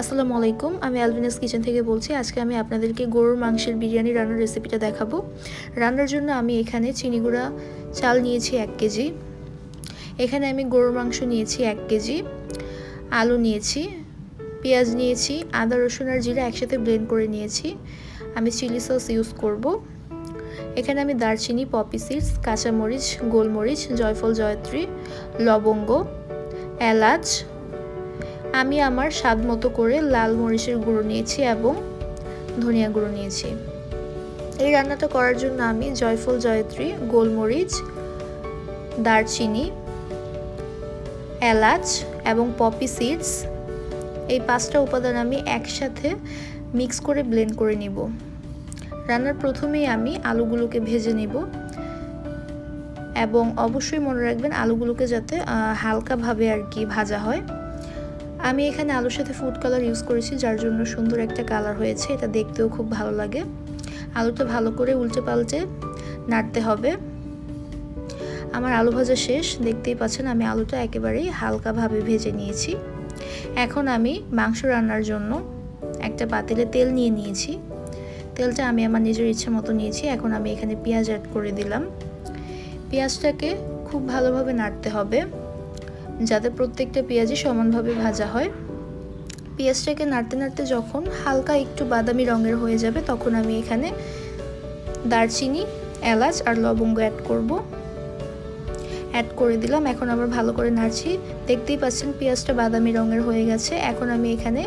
আসসালামু আলাইকুম, আমি আলভিনাস কিচেন থেকে বলছি। আজকে আমি আপনাদেরকে গরুর মাংসের বিরিয়ানি রান্নার রেসিপিটা দেখাবো। রান্নার জন্য আমি এখানে চিনি গুঁড়া চাল নিয়েছি 1 কেজি। এখানে আমি গরুর মাংস নিয়েছি 1 কেজি, আলু নিয়েছি, পেঁয়াজ নিয়েছি, আদা রসুন আর জিরা একসাথে ব্লেন্ড করে নিয়েছি। আমি চিলি সস ইউজ করব। এখানে আমি দারচিনি, পপি সিডস, কাঁচামরিচ, গোলমরিচ, জয়ফল, জয়ত্রী, লবঙ্গ, এলাচ, আমি আমার স্বাদ মতো করে লাল মরিচের গুঁড়ো নিয়েছি এবং ধনিয়া গুঁড়ো নিয়েছি। এই রান্নাটা করার জন্য আমি জয়ফল, জয়ত্রী, গোলমরিচ, দারচিনি, এলাচ এবং পপি সিডস এই 5টা উপাদান আমি একসাথে মিক্স করে ব্লেন্ড করে নিব। রান্নার প্রথমেই আমি আলুগুলোকে ভেজে নিব এবং অবশ্যই মনে রাখবেন আলুগুলোকে যাতে হালকাভাবে ভাজা হয়। আমি এখানে আলুর সাথে ফুড কালার ইউজ করেছি, যার জন্য সুন্দর একটা কালার হয়েছে। এটা দেখতেও খুব ভালো লাগে। আলুটা ভালো করে উল্টে পাল্টে নাড়তে হবে। আমার আলু ভাজা শেষ, দেখতেই পাচ্ছেন আমি আলুটা একেবারেই হালকাভাবে ভেজে নিয়েছি। এখন আমি মাংস রান্নার জন্য একটা পাতিলে তেল নিয়ে নিয়েছি। তেলটা আমি আমার নিজের ইচ্ছে মতো নিয়েছি। এখন আমি এখানে পেঁয়াজ অ্যাড করে দিলাম। পেঁয়াজটাকে খুব ভালোভাবে নাড়তে হবে যাতে প্রত্যেকটা পেঁয়াজই সমানভাবে ভাজা হয়। পেঁয়াজটাকে নাড়তে নাড়তে যখন হালকা একটু বাদামি রঙের হয়ে যাবে তখন আমি এখানে দারচিনি, এলাচ আর লবঙ্গ অ্যাড করে দিলাম। এখন আবার ভালো করে নাড়ছি। দেখতেই পাচ্ছেন পেঁয়াজটা বাদামি রঙের হয়ে গেছে। এখন আমি এখানে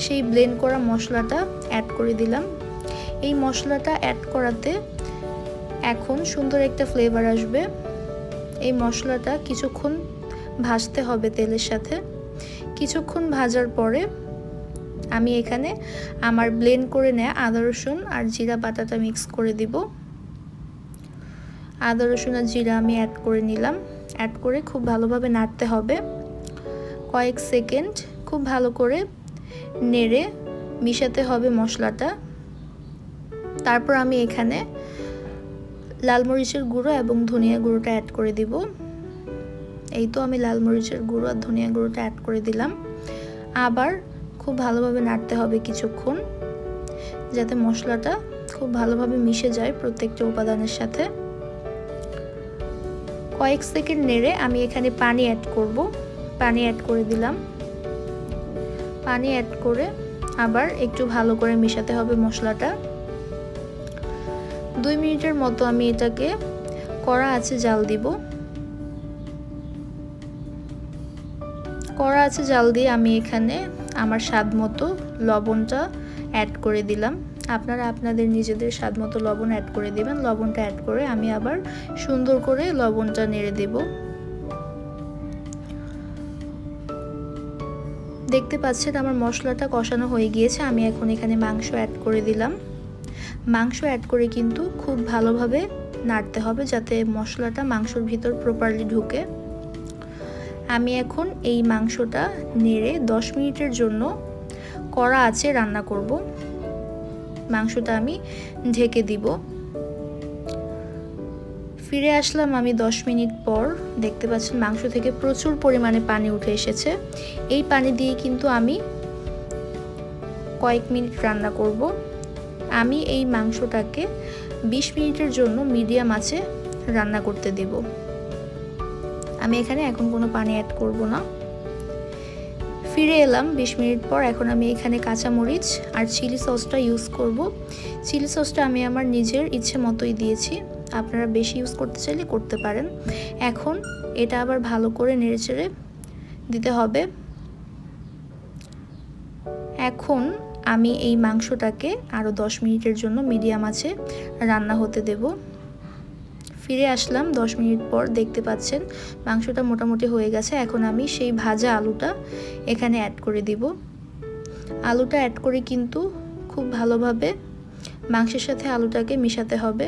সেই ব্লেন্ড করা মশলাটা অ্যাড করে দিলাম। এই মশলাটা অ্যাড করাতে এখন সুন্দর একটা ফ্লেভার আসবে। এই মশলাটা কিছুক্ষণ ভাজতে হবে তেলের সাথে। কিছুক্ষণ ভাজার পরে আমি এখানে আমার ব্লেন্ড করে নেওয়া আদা রসুন আর জিরা বাটাটা মিক্স করে দিব। আদা রসুন আর জিরা আমি অ্যাড করে নিলাম। অ্যাড করে খুব ভালোভাবে নাড়তে হবে। কয়েক সেকেন্ড খুব ভালো করে নেড়ে মিশাতে হবে মশলাটা। তারপর আমি এখানে লাল মরিচের গুঁড়ো এবং ধনিয়া গুঁড়োটা অ্যাড করে দিব। এই তো আমি লাল মরিচের গুঁড়ো আর ধনিয়া গুঁড়োটা অ্যাড করে দিলাম। আবার খুব ভালোভাবে নাড়তে হবে কিছুক্ষণ, যাতে মশলাটা খুব ভালোভাবে মিশে যায় প্রত্যেকটা উপাদানের সাথে। কয়েক সেকেন্ড নেড়ে আমি এখানে পানি অ্যাড করব। পানি অ্যাড করে দিলাম। পানি অ্যাড করে আবার একটু ভালো করে মেশাতে হবে মশলাটা। 2 মিনিটের মতো আমি এটাকে কড়া আঁচে জাল দিব। কড়া আছে জাল দিয়ে আমি এখানে আমার স্বাদ মতো লবণটা অ্যাড করে দিলাম। আপনারা আপনাদের নিজেদের স্বাদ মতো লবণ অ্যাড করে দিবেন। লবণটা অ্যাড করে আমি আবার সুন্দর করে লবণটা নেড়ে দেব। দেখতে পাচ্ছেন আমার মশলাটা কষানো হয়ে গিয়েছে। আমি এখন এখানে মাংস অ্যাড করে দিলাম। মাংস অ্যাড করে কিন্তু খুব ভালোভাবে নাড়তে হবে যাতে মশলাটা মাংসর ভিতর প্রপারলি ঢুকে। আমি এখন এই মাংসটা নেড়ে 10 মিনিটের জন্য কড়া আঁচে রান্না করব। মাংসটা আমি ঢেকে দিব। ফিরে আসলাম আমি 10 মিনিট পর। দেখতে পাচ্ছেন মাংস থেকে প্রচুর পরিমাণে পানি উঠে এসেছে। এই পানি দিয়ে কিন্তু আমি কয়েক মিনিট রান্না করব। আমি এই মাংসটাকে 20 মিনিটের জন্য মিডিয়াম আঁচে রান্না করতে দেব। আমি এখানে এখন কোনো পানি অ্যাড করব না। ফিরে এলাম 20 মিনিট পর। এখন আমি এখানে কাঁচামরিচ আর চিলি সসটা ইউজ করব। চিলি সসটা আমি আমার নিজের ইচ্ছে মতোই দিয়েছি, আপনারা বেশি ইউজ করতে চাইলে করতে পারেন। এখন এটা আবার ভালো করে নেড়েচেড়ে দিতে হবে। এখন আমি এই মাংসটাকে আরও 10 মিনিটের জন্য মিডিয়াম আঁচে রান্না হতে দেব। ফিরে আসলাম 10 মিনিট পর। দেখতে পাচ্ছেন মাংসটা মোটামুটি হয়ে গেছে। এখন আমি সেই ভাজা আলুটা এখানে অ্যাড করে দিব। আলুটা অ্যাড করে কিন্তু খুব ভালোভাবে মাংসের সাথে আলুটাকে মিশাতে হবে।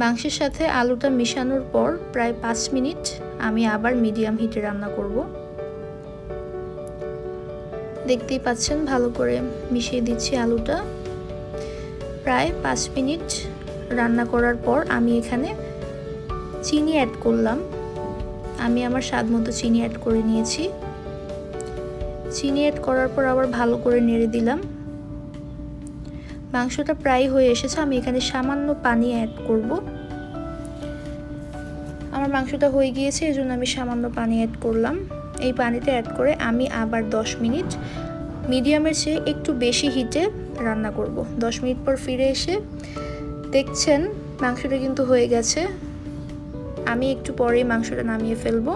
মাংসের সাথে আলুটা মিশানোর পর প্রায় 5 মিনিট আমি আবার মিডিয়াম হিটে রান্না করব। দেখতেই পাচ্ছেন ভালো করে মিশিয়ে দিচ্ছি আলুটা। প্রায় 5 মিনিট রান্না করার পর আমি এখানে চিনি অ্যাড করলাম। আমি আমার স্বাদ মতো চিনি অ্যাড করে নিয়েছি। চিনি অ্যাড করার পর আবার ভালো করে নেড়ে দিলাম। মাংসটা প্রায় হয়ে এসেছে, আমি এখানে সামান্য পানি অ্যাড করব। আমার মাংসটা হয়ে গিয়েছে, এজন্য আমি সামান্য পানি অ্যাড করলাম। এই পানিটা অ্যাড করে আমি আবার 10 মিনিট মিডিয়ামের চেয়ে একটু বেশি হিটে রান্না করব। 10 মিনিট পর ফিরে এসে দেখছেন মাংসটা কিন্তু হয়ে গেছে। আমি একটু পরেই মাংসটা নামিয়ে ফেলবো।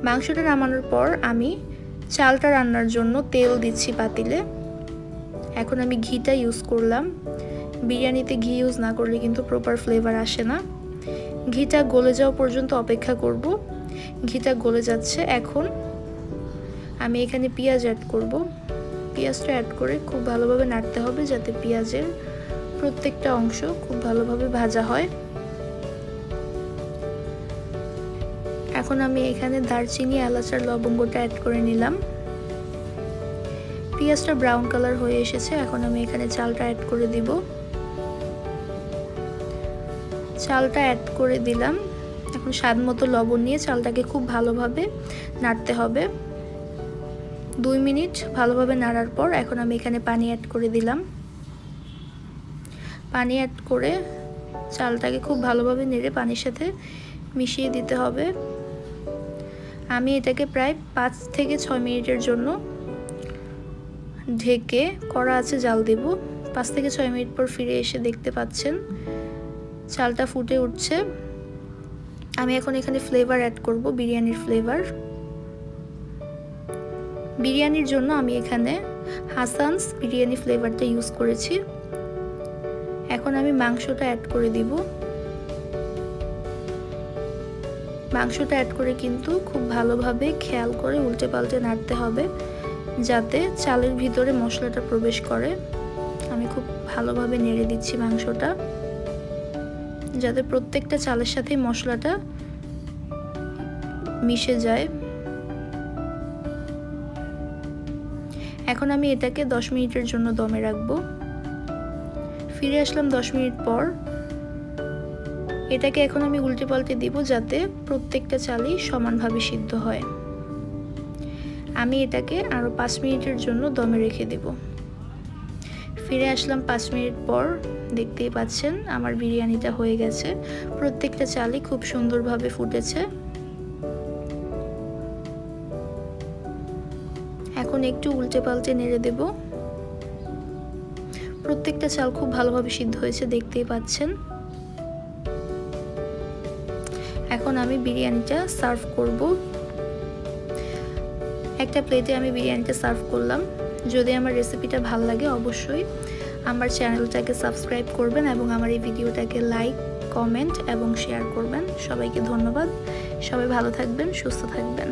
মাংসটা নামানোর পর আমি চালটা রান্নার জন্য তেল দিচ্ছি পাতিলে। এখন আমি ঘিটা ইউজ করলাম। বিরিয়ানিতে ঘি ইউজ না করলে কিন্তু প্রপার ফ্লেভার আসে না। ঘিটা গলে যাওয়া পর্যন্ত অপেক্ষা করব। ঘিটা গলে যাচ্ছে। এখন আমি এখানে পেঁয়াজ অ্যাড করব। পেঁয়াজটা অ্যাড করে খুব ভালোভাবে নাড়তে হবে যাতে পেঁয়াজের প্রত্যেকটা অংশ খুব ভালোভাবে ভাজা হয়। এখন আমি এখানে দারচিনি, এলাচ আর লবঙ্গটা অ্যাড করে নিলাম। পেঁয়াজটা ব্রাউন কালার হয়ে এসেছে। এখন আমি এখানে চালটা অ্যাড করে দিব। চালটা অ্যাড করে দিলাম। এখন স্বাদ মতো লবণ নিয়ে চালটাকে খুব ভালোভাবে নাড়তে হবে। 2 মিনিট ভালোভাবে নাড়ার পর এখন আমি এখানে পানি অ্যাড করে দিলাম। পানি অ্যাড করে চালটাকে খুব ভালোভাবে নেড়ে পানির সাথে মিশিয়ে দিতে হবে। আমি এটাকে প্রায় 5 থেকে 6 মিনিটের জন্য ঢেকে কড়া আছে জাল দেব। 5 থেকে 6 মিনিট পর ফিরে এসে দেখতে পাচ্ছেন চালটা ফুটে উঠছে। আমি এখন এখানে ফ্লেভার অ্যাড করব, বিরিয়ানির ফ্লেভার। বিরিয়ানির জন্য আমি এখানে হাসানস বিরিয়ানি ফ্লেভারটা ইউজ করেছি। এখন আমি মাংসটা অ্যাড করে দিব। মাংসটা অ্যাড করে কিন্তু খুব ভালোভাবে খেয়াল করে উল্টে পাল্টে নাড়তে হবে যাতে চালের ভিতরে মশলাটা প্রবেশ করে। আমি খুব ভালোভাবে নেড়ে দিচ্ছি মাংসটা যাতে প্রত্যেকটা চালের সাথে মশলাটা মিশে যায়। এখন আমি এটাকে 10 মিনিটের জন্য দমে রাখবো। ফিরে আসলাম 10 মিনিট পর। এটাকে এখন আমি উল্টে পাল্টে দিব যাতে প্রত্যেকটা চালই সমানভাবে সিদ্ধ হয়। আমি এটাকে আরো 5 মিনিটের জন্য দমে রেখে দেব। ফিরে আসলাম 5 মিনিট পর। দেখতেই পাচ্ছেন আমার বিরিয়ানিটা হয়ে গেছে। প্রত্যেকটা চালই খুব সুন্দরভাবে ফুটেছে। এখন একটু উল্টে পাল্টে নেড়ে দেব। প্রত্যেকটা চাল খুব ভালোভাবে সিদ্ধ হয়েছে, দেখতেই পাচ্ছেন। এখন আমি বিরিয়ানিটা সার্ভ করব। একটা প্লেটে আমি বিরিয়ানিটা সার্ভ করলাম। যদি আমার রেসিপিটা ভালো লাগে অবশ্যই আমার চ্যানেলটাকে সাবস্ক্রাইব করবেন এবং আমার এই ভিডিওটাকে লাইক, কমেন্ট এবং শেয়ার করবেন। সবাইকে ধন্যবাদ। সবাই ভালো থাকবেন, সুস্থ থাকবেন।